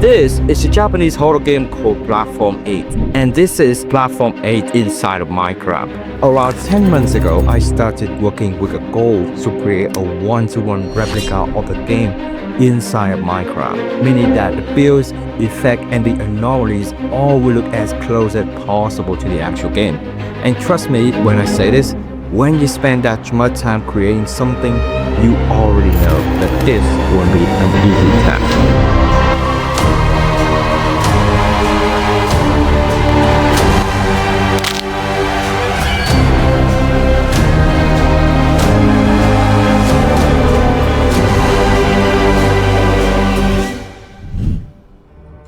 This is a Japanese horror game called Platform 8, and this is Platform 8 inside of Minecraft. Around 10 months ago, I started working with a goal to create a one-to-one replica of the game inside of Minecraft, meaning that the builds, effect, and the anomalies all will look as close as possible to the actual game. And trust me when I say this, when you spend that much time creating something, you already know that this won't be an easy task.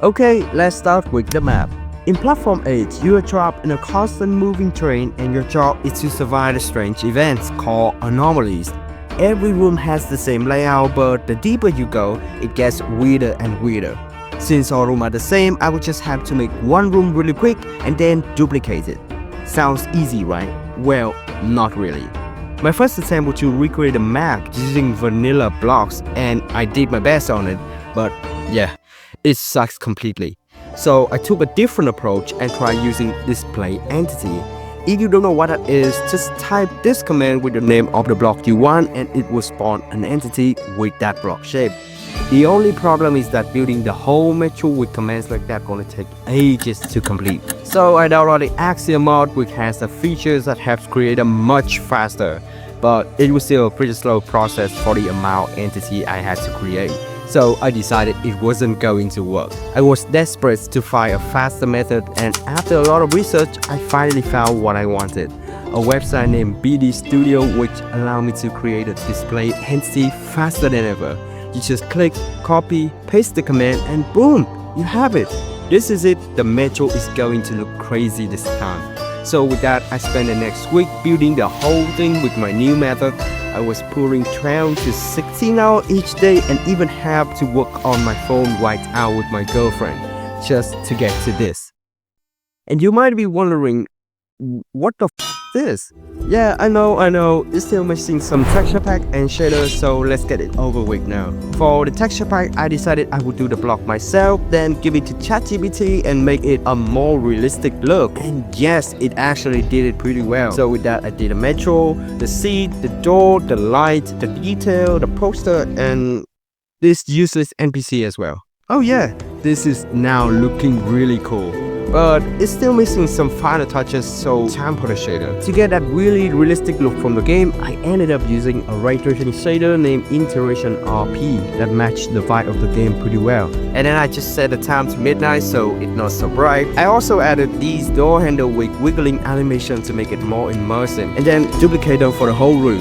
Okay, let's start with the map. In Platform 8, you are trapped in a constant moving train and your job is to survive the strange events called anomalies. Every room has the same layout, but the deeper you go, it gets weirder and weirder. Since all rooms are the same, I would just have to make one room really quick and then duplicate it. Sounds easy, right? Well, not really. My first attempt was to recreate a map using vanilla blocks and I did my best on it, but yeah, it sucks completely. So I took a different approach and tried using display entity. If you don't know what that is, just type this command with the name of the block you want and it will spawn an entity with that block shape. The only problem is that building the whole metro with commands like that gonna take ages to complete. So I downloaded Axiom mod, which has the features that helps create a much faster, but it was still a pretty slow process for the amount of entity I had to create. So I decided it wasn't going to work. I was desperate to find a faster method, and after a lot of research, I finally found what I wanted. A website named BD Studio which allowed me to create a display entity faster than ever. You just click, copy, paste the command, and boom, you have it. This is it, the metro is going to look crazy this time. So with that, I spent the next week building the whole thing with my new method. I was pouring 12 to 16 hours each day and even have to work on my phone right out with my girlfriend just to get to this. And you might be wondering, what the f this? Yeah, I know, it's still missing some texture pack and shaders, so let's get it over with now. For the texture pack, I decided I would do the block myself, then give it to ChatGPT and make it a more realistic look. And yes, it actually did it pretty well. So with that, I did a metro, the seat, the door, the light, the detail, the poster, and this useless NPC as well. Oh yeah, this is now looking really cool. But it's still missing some final touches, so time for the shader. To get that really realistic look from the game, I ended up using a ray tracing shader named Iteration RP that matched the vibe of the game pretty well. And then I just set the time to midnight so it's not so bright. I also added these door handle with wiggling animation to make it more immersive, and then duplicate them for the whole room.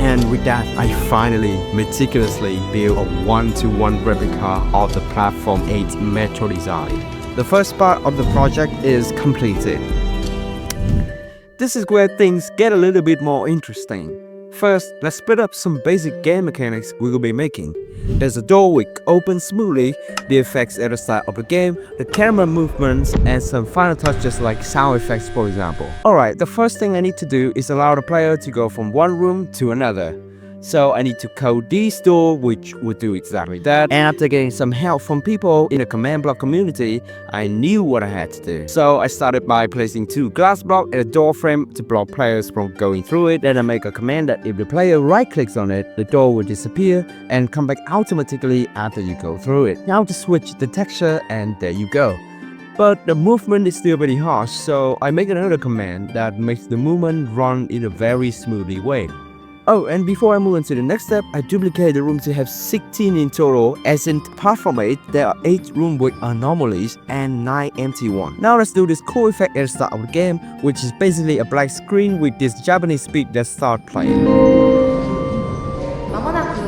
And with that, I finally meticulously built a one-to-one replica of the Platform 8 metro design. The first part of the project is completed. This is where things get a little bit more interesting. First, let's split up some basic game mechanics we will be making. There's a door which opens smoothly, the effects at the start of the game, the camera movements, and some final touches like sound effects for example. Alright, the first thing I need to do is allow the player to go from one room to another. So I need to code this door which would do exactly that, and after getting some help from people in the command block community, I knew what I had to do. So I started by placing 2 glass blocks at a door frame to block players from going through it. Then I make a command that if the player right clicks on it, the door will disappear and come back automatically after you go through it. Now just switch the texture and there you go. But the movement is still very harsh, so I make another command that makes the movement run in a very smoothly way. Oh, and before I move on to the next step, I duplicate the room to have 16 in total, as in Platform 8, there are 8 rooms with anomalies and 9 empty ones. Now let's do this cool effect at the start of the game, which is basically a black screen with this Japanese speak that start playing. まもなく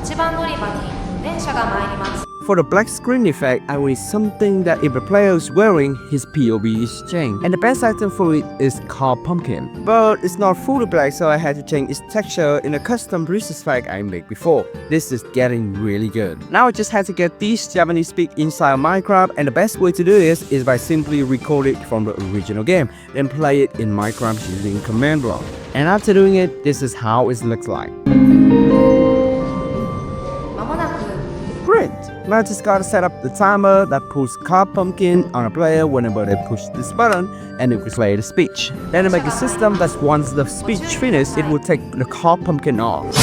8番乗り場に電車が参ります。 For the black screen effect, I will need something that if the player is wearing, his POV is changed. And the best item for it is called Pumpkin. But it's not fully black, so I had to change its texture in a custom resource pack I made before. This is getting really good. Now I just had to get these Japanese speak inside Minecraft, and the best way to do this is by simply record it from the original game, then play it in Minecraft using command block. And after doing it, this is how it looks like.まもなく Great! Now I just gotta set up the timer that puts card pumpkin on a player whenever they push this button, and it will play the speech. Then I make a system that once the speech finishes, it will take the card pumpkin off.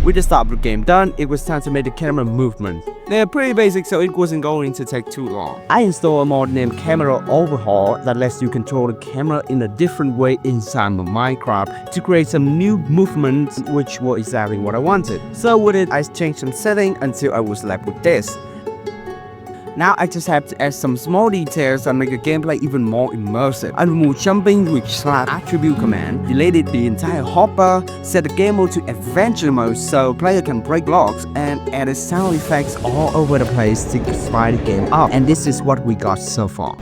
With the start of the game done, it was time to make the camera movement. They're pretty basic, so it wasn't going to take too long. I installed a mod named Camera Overhaul that lets you control the camera in a different way inside of Minecraft to create some new movements, which were exactly what I wanted. So with it, I changed some settings until I was left with this. Now I just have to add some small details that make the gameplay even more immersive. I removed jumping with /attribute command, deleted the entire hopper, set the game mode to adventure mode so player can break blocks, and added sound effects all over the place to spice the game up. And this is what we got so far.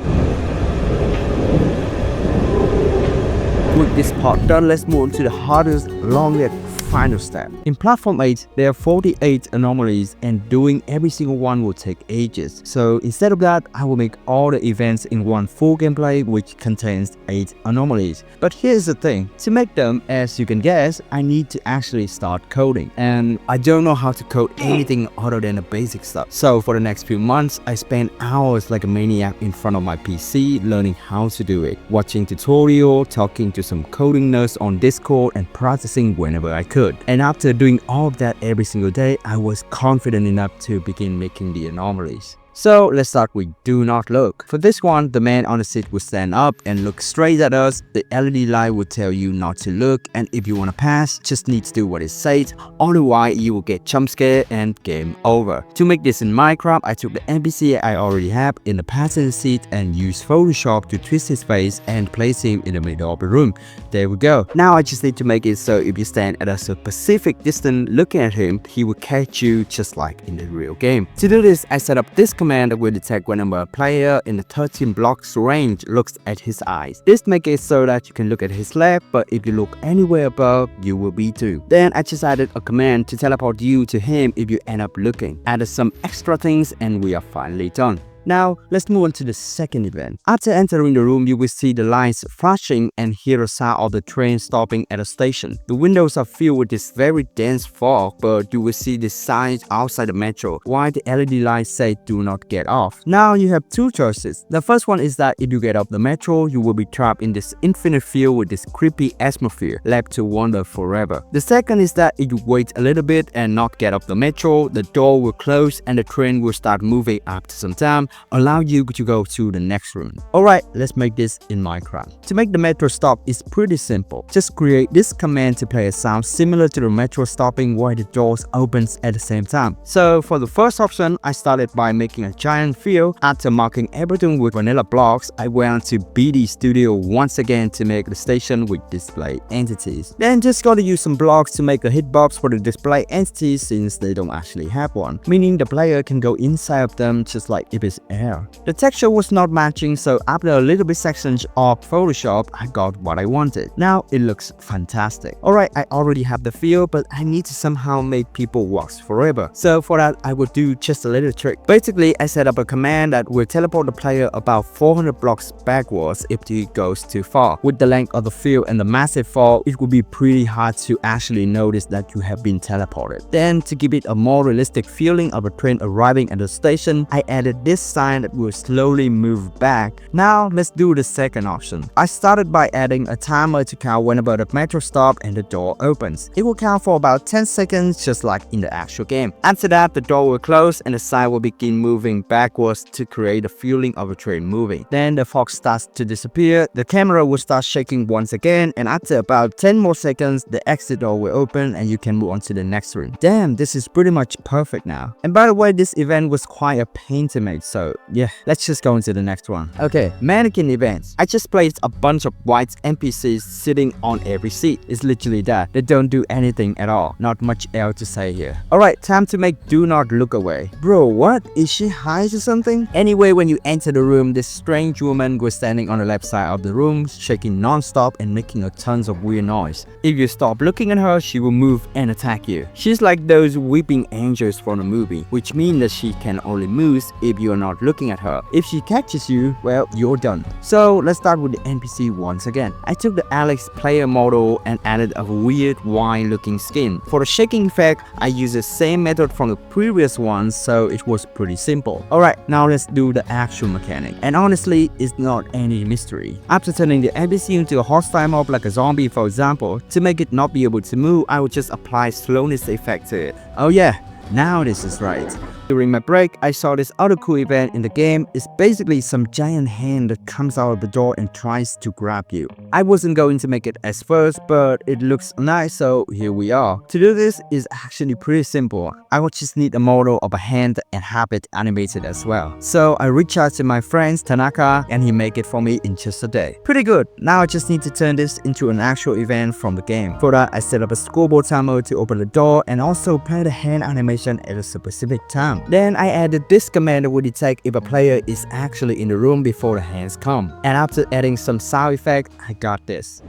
With this part done, let's move on to the hardest, longest, final step. In Platform 8, there are 48 anomalies and doing every single one will take ages. So instead of that, I will make all the events in one full gameplay which contains 8 anomalies. But here's the thing, to make them, as you can guess, I need to actually start coding. And I don't know how to code anything other than the basic stuff. So for the next few months, I spent hours like a maniac in front of my PC learning how to do it, watching tutorial, talking to some coding nerds on Discord, and practicing whenever I could. And after doing all of that every single day, I was confident enough to begin making the anomalies. So let's start with do not look. For this one, the man on the seat will stand up and look straight at us. The LED light will tell you not to look, and if you want to pass, just need to do what it says. Otherwise, you will get jump scared and game over. To make this in Minecraft, I took the NPC I already have in the passenger seat and used Photoshop to twist his face and place him in the middle of the room. There we go. Now I just need to make it so if you stand at a specific distance looking at him, he will catch you just like in the real game. To do this, I set up this command that will detect whenever a player in the 13 blocks range looks at his eyes. This makes it so that you can look at his left, but if you look anywhere above, you will be too. Then I just added a command to teleport you to him if you end up looking. Added some extra things and we are finally done. Now, let's move on to the second event. After entering the room, you will see the lights flashing and hear a sound of the train stopping at a station. The windows are filled with this very dense fog, but you will see the signs outside the metro, while the LED lights say do not get off. Now, you have two choices. The first one is that if you get off the metro, you will be trapped in this infinite field with this creepy atmosphere, left to wander forever. The second is that if you wait a little bit and not get off the metro, the door will close and the train will start moving after some time, allow you to go to the next room. Alright, let's make this in Minecraft. To make the metro stop is pretty simple. Just create this command to play a sound similar to the metro stopping while the doors opens at the same time. So for the first option, I started by making a giant field. After marking everything with vanilla blocks, I went to BD Studio once again to make the station with display entities. Then just gotta use some blocks to make a hitbox for the display entities since they don't actually have one, meaning the player can go inside of them just like if it's air. The texture was not matching, so after a little bit sections of Photoshop, I got what I wanted. Now it looks fantastic. Alright, I already have the field, but I need to somehow make people walk forever. So for that, I will do just a little trick. Basically, I set up a command that will teleport the player about 400 blocks backwards if he goes too far. With the length of the field and the massive fall, it will be pretty hard to actually notice that you have been teleported. Then, to give it a more realistic feeling of a train arriving at the station, I added this sign that will slowly move back. Now, let's do the second option. I started by adding a timer to count whenever the metro stops and the door opens. It will count for about 10 seconds just like in the actual game. After that, the door will close and the sign will begin moving backwards to create a feeling of a train moving. Then the fog starts to disappear, the camera will start shaking once again, and after about 10 more seconds, the exit door will open and you can move on to the next room. Damn, this is pretty much perfect now. And by the way, this event was quite a pain to make, so yeah, let's just go into the next one. Okay, mannequin events. I just placed a bunch of white NPCs sitting on every seat. It's literally that. They don't do anything at all. Not much else to say here. Alright, time to make do not look away. Bro, what? Is she high or something? Anyway, when you enter the room, this strange woman was standing on the left side of the room, shaking non-stop and making a tons of weird noise. If you stop looking at her, she will move and attack you. She's like those weeping angels from the movie, which means that she can only move if you are not not looking at her. If she catches you, well, you're done. So let's start with the NPC once again. I took the Alex player model and added a weird wine looking skin. For the shaking effect, I used the same method from the previous one, so it was pretty simple. Alright, now let's do the actual mechanic. And honestly, it's not any mystery. After turning the NPC into a hostile mob like a zombie for example, to make it not be able to move, I would just apply slowness effect to it. Oh yeah, now this is right. During my break, I saw this other cool event in the game. It's basically some giant hand that comes out of the door and tries to grab you. I wasn't going to make it as first, but it looks nice, so here we are. To do this is actually pretty simple. I would just need a model of a hand and have it animated as well. So I reached out to my friend Tanaka and he made it for me in just a day. Pretty good. Now I just need to turn this into an actual event from the game. For that, I set up a scoreboard timer to open the door and also play the hand animation at a specific time. Then I added this command that will detect if a player is actually in the room before the hands come. And after adding some sound effect, I got this.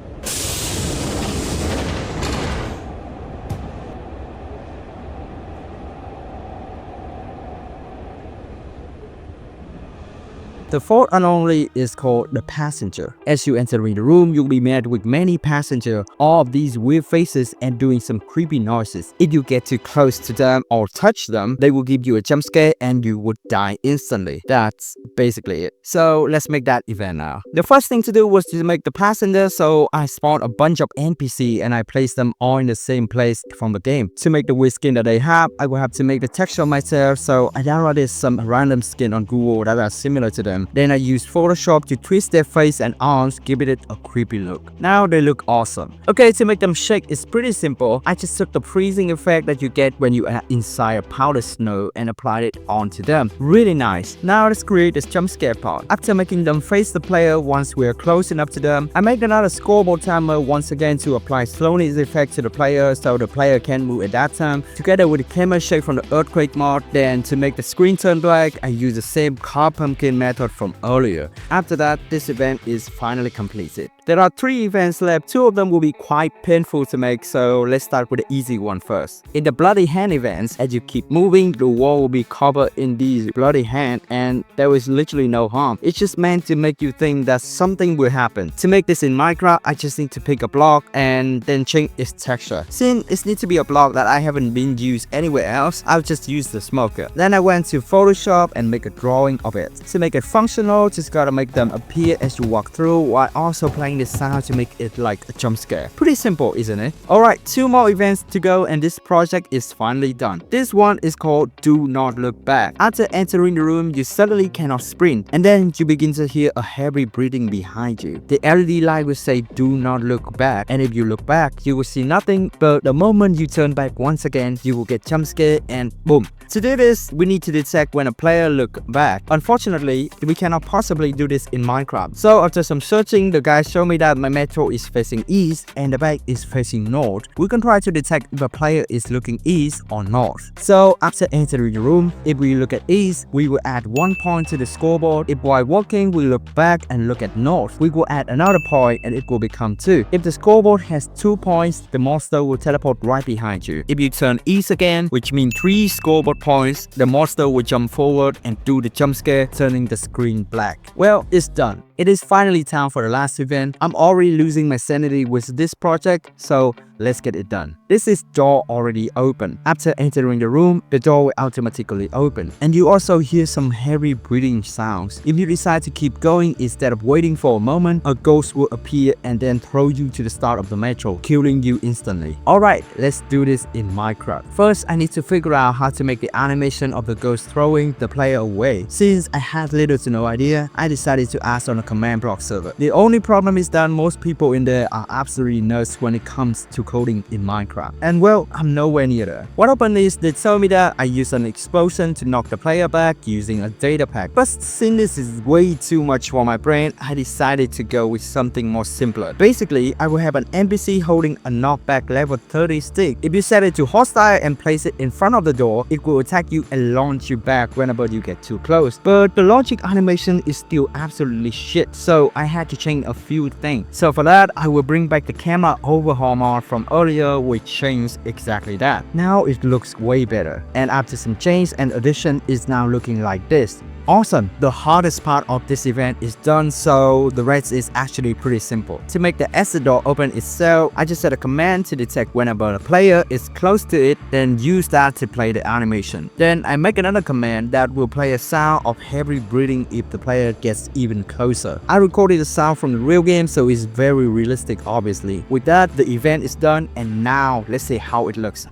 The fourth anomaly is called the passenger. As you enter in the room, you'll be met with many passengers, all of these weird faces and doing some creepy noises. If you get too close to them or touch them, they will give you a jump scare and you would die instantly. That's basically it. So let's make that event now. The first thing to do was to make the passenger, so I spawned a bunch of NPC and I placed them all in the same place from the game. To make the weird skin that they have, I will have to make the texture myself, so I downloaded some random skin on Google that are similar to them. Then I used Photoshop to twist their face and arms, giving it a creepy look. Now they look awesome. Okay, to make them shake, it's pretty simple. I just took the freezing effect that you get when you are inside a powdered snow and applied it onto them. Really nice. Now let's create this jump scare part. After making them face the player once we are close enough to them, I made another scoreboard timer once again to apply slowness effect to the player so the player can move at that time, together with the camera shake from the earthquake mod. Then to make the screen turn black, I used the same car pumpkin method from earlier. After that, this event is finally completed. There are 3 events left. 2 of them will be quite painful to make, so let's start with the easy one first. In the bloody hand events, as you keep moving, the wall will be covered in these bloody hand and there is literally no harm. It's just meant to make you think that something will happen. To make this in Minecraft, I just need to pick a block and then change its texture. Since it needs to be a block that I haven't been used anywhere else, I'll just use the smoker. Then I went to Photoshop and make a drawing of it. To make it functional, just gotta make them appear as you walk through while also playing the sound to make it like a jump scare. Pretty simple, isn't it? Alright, 2 more events to go and this project is finally done. This one is called Do Not Look Back. After entering the room, you suddenly cannot sprint and then you begin to hear a heavy breathing behind you. The LED light will say do not look back, and if you look back, you will see nothing, but the moment you turn back once again, you will get jump scared and boom. To do this, we need to detect when a player look back. Unfortunately, we cannot possibly do this in Minecraft. So after some searching, the guy showed me that my metro is facing east and the back is facing north. We can try to detect if a player is looking east or north. So after entering the room, if we look at east, we will add 1 point to the scoreboard. If while walking we look back and look at north, we will add another point and it will become 2. If the scoreboard has 2 points, the monster will teleport right behind you. If you turn east again, which means 3 scoreboard points, the monster will jump forward and do the jump scare, turning the screen black. Well, it's done. It is finally time for the last event. I'm already losing my sanity with this project, so let's get it done. This is door already open. After entering the room, the door will automatically open. And you also hear some heavy breathing sounds. If you decide to keep going instead of waiting for a moment, a ghost will appear and then throw you to the start of the metro, killing you instantly. Alright, let's do this in Minecraft. First, I need to figure out how to make the animation of the ghost throwing the player away. Since I had little to no idea, I decided to ask on a command block server. The only problem is that most people in there are absolutely nuts when it comes to coding in Minecraft. And well, I'm nowhere near there. What happened is they told me that I used an explosion to knock the player back using a datapack. But since this is way too much for my brain, I decided to go with something more simpler. Basically, I will have an NPC holding a knockback level 30 stick. If you set it to hostile and place it in front of the door, it will attack you and launch you back whenever you get too close. But the logic animation is still absolutely shit, so I had to change a few things. So for that, I will bring back the camera overhaul mod from earlier, which changed exactly that. Now it looks way better, and after some change and addition, it's now looking like this. Awesome! The hardest part of this event is done, so the rest is actually pretty simple. To make the exit door open itself, I just set a command to detect whenever a player is close to it, then use that to play the animation. Then I make another command that will play a sound of heavy breathing if the player gets even closer. I recorded the sound from the real game, so it's very realistic obviously. With that, the event is done, and now let's see how it looks.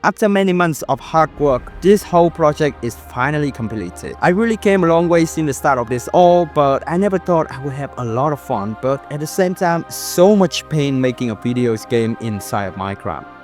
After many months of hard work, this whole project is finally completed. I really came a long way since the start of this all, but I never thought I would have a lot of fun, but at the same time, so much pain making a video game inside Minecraft.